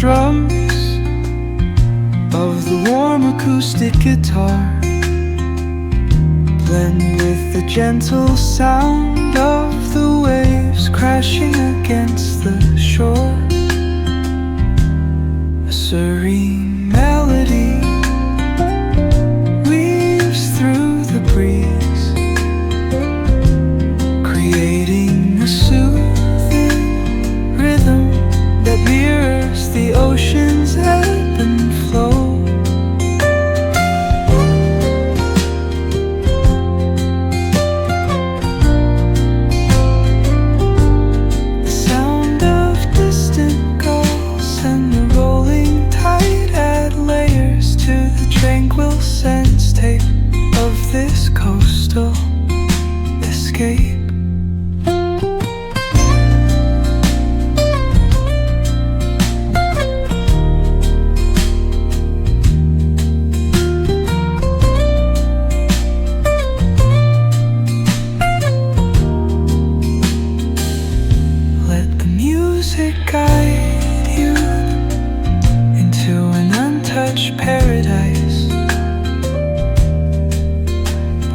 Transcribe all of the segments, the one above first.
drums of the warm acoustic guitar blend with the gentle sound of the waves crashing against the shore. A serene melody weaves through the breeze, creating a soothing rhythm that mirrors the ocean's ebb and flow. The sound of distant gulls and the rolling tide add layers to the tranquil sense tape of this coastal escape. Guide you into an untouched paradise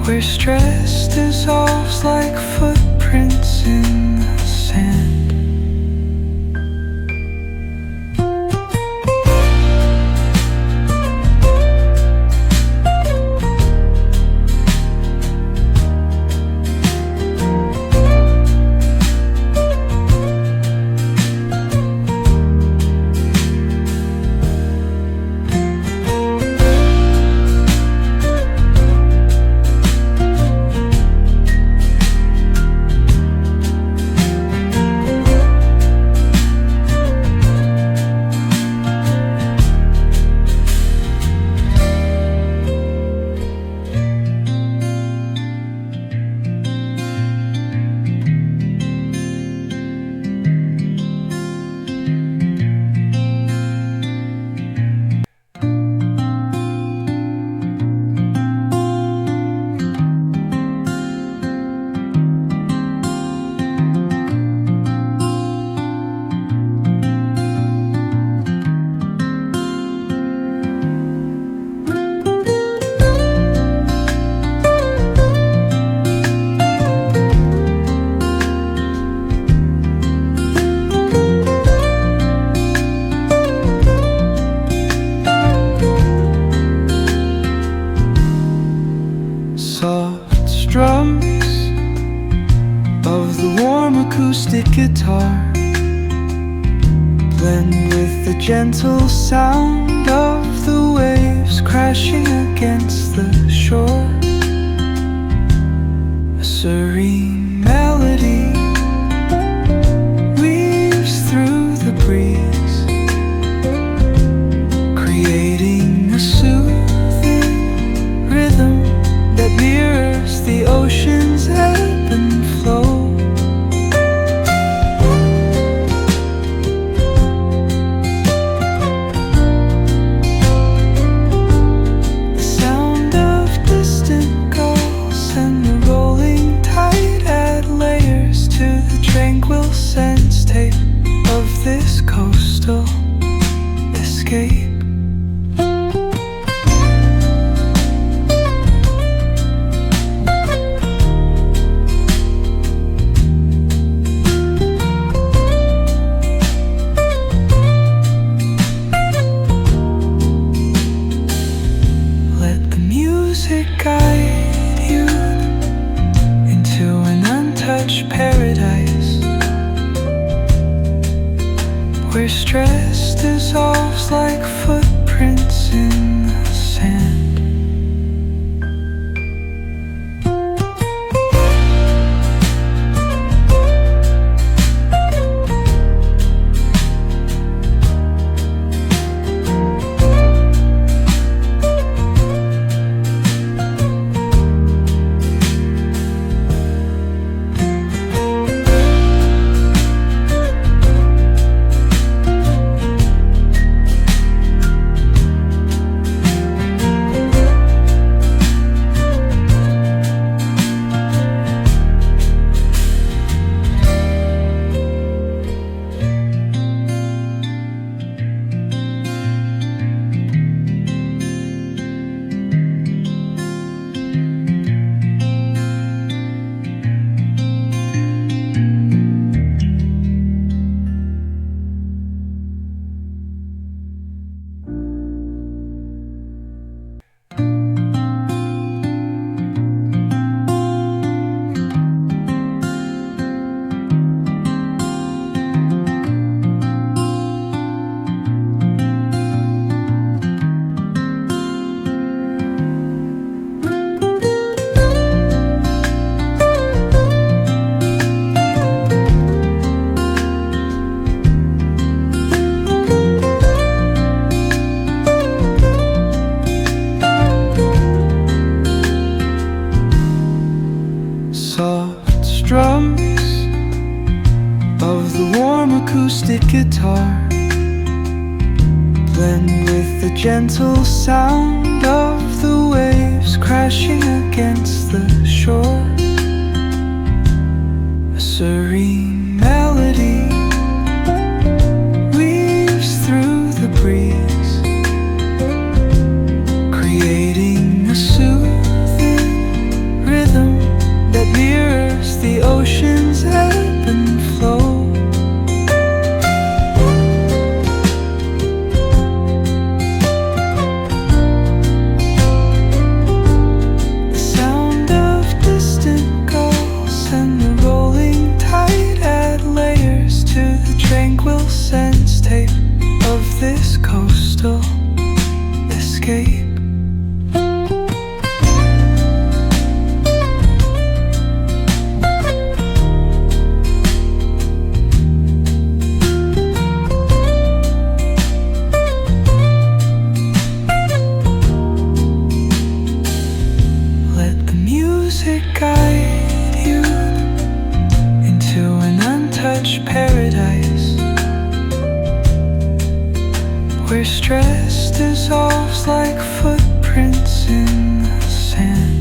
where stress dissolves like footprints in the sand. Soft strums of the warm acoustic guitar blend with the gentle sound of the waves crashing against the shore. A serene melody weaves through the breeze, creating a soothing rhythm that mirrors the ocean's ebb and flow. The sound of distant gulls and the rolling tide add layers to the tranquil sense tape of this coastal escape. Guide you into an untouched paradise where stress dissolves like footprints in the sand. blend with the gentle sound of the waves crashing against the shore. A serene melody weaves through the breeze, creating a soothing rhythm that mirrors the ocean's ebb and flow. Tranquil sense tape of this coastal escape. Let the music guide you into an untouched paradise, where stress dissolves like footprints in the sand.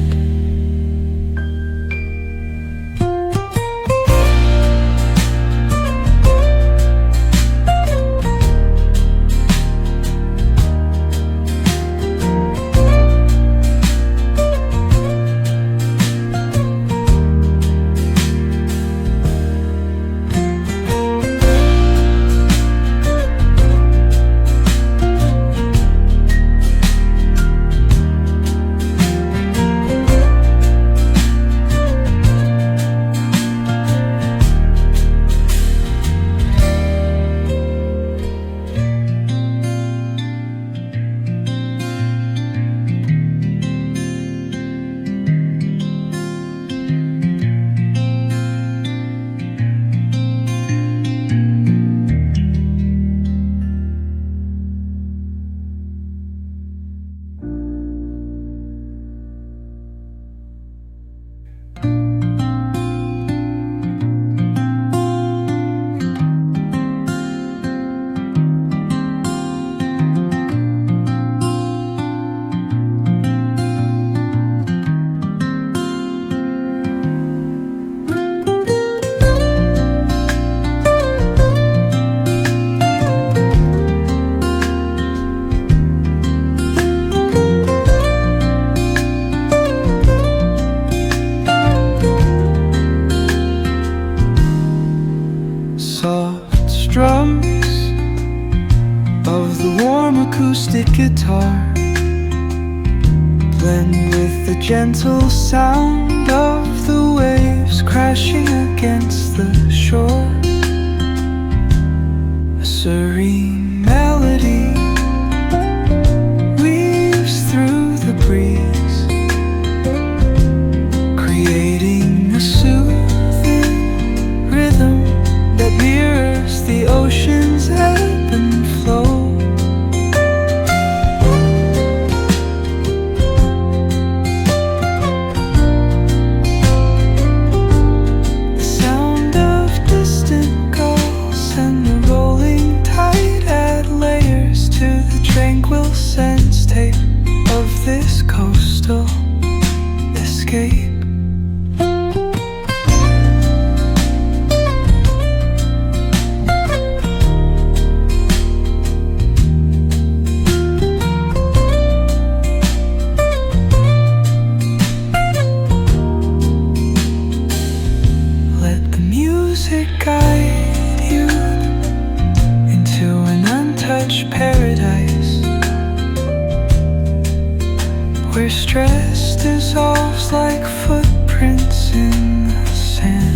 Soft strums of the warm acoustic guitar blend with the gentle sound of the waves crashing against the shore. A serene melody weaves through the breeze, creating a soothing rhythm that mirrors the ocean's ebb and flow. The sound of distant gulls and the rolling tide add layers to the tranquil sense tape of this coastal escape. Guide you into an untouched paradise, where stress dissolves like footprints in the sand.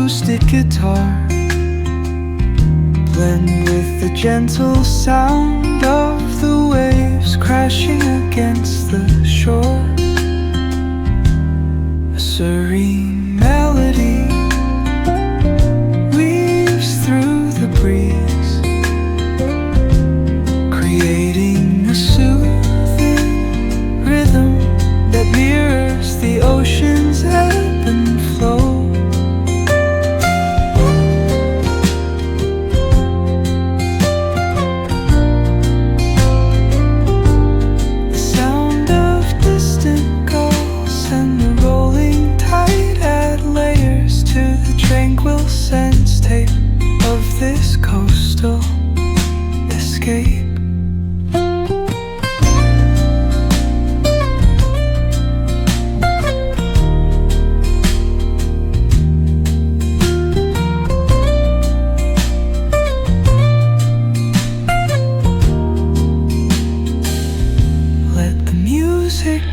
acoustic guitar blend with the gentle sound of the waves crashing against the shore. A serene melody weaves through the breeze, creating a soothing rhythm that mirrors the ocean's ebb and flow. The sound of distant gulls and the rolling tide add layers to the tranquil sense tape of this coastal escape.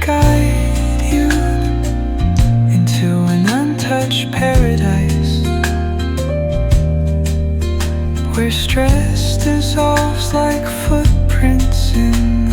Guide you into an untouched paradise where stress dissolves like footprints in